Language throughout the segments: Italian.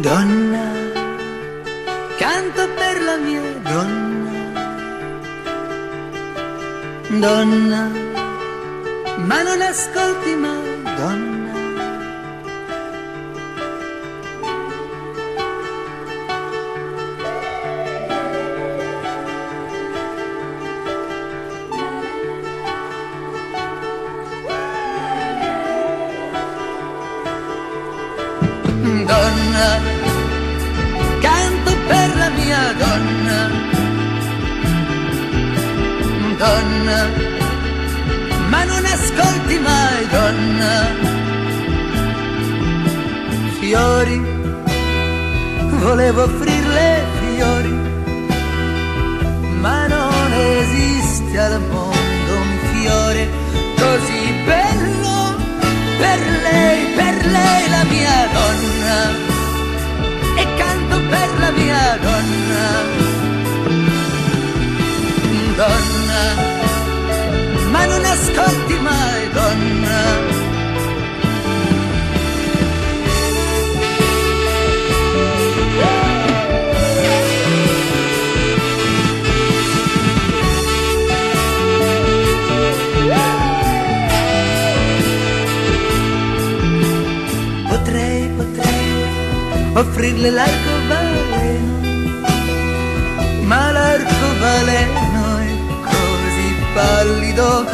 Donna, canto per la mia donna. Donna, ma non ascolti mai, donna. Donna, canto per la mia donna. Donna, ma non ascolti mai, donna. Fiori, volevo offrirle fiori, ma non esiste al mondo un fiore così bello per lei la mia donna. E canto per la mia donna. Donna, ma non ascolti mai, donna. Potrei offrirle l'arcobaleno, ma l'arcobaleno è così pallido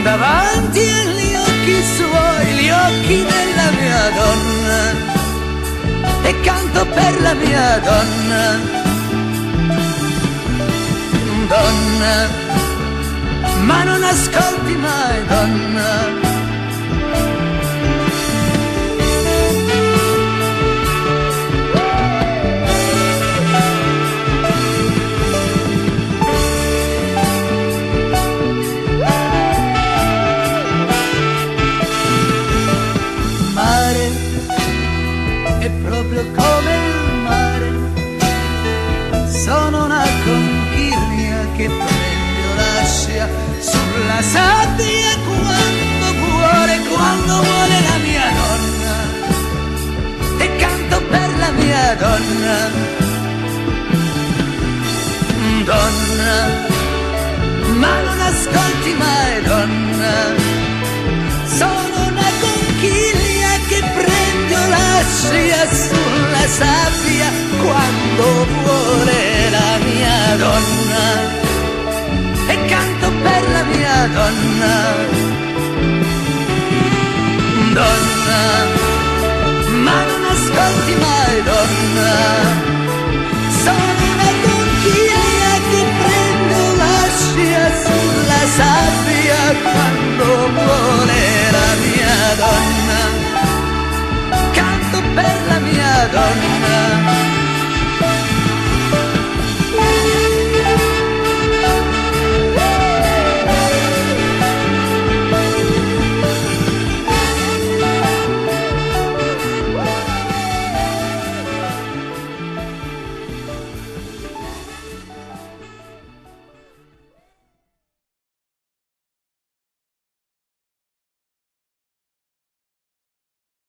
davanti agli occhi suoi, gli occhi della mia donna. E canto per la mia donna. Donna, ma non ascolti mai, donna. È proprio come il mare, sono una conchiglia che prende o lascia sulla sabbia quando vuole la mia donna. E canto per la mia donna. Donna, ma non ascolti mai, donna. Sono una conchiglia che prende o lascia sulla sabbia quando vuole la mia donna. E canto per la mia donna.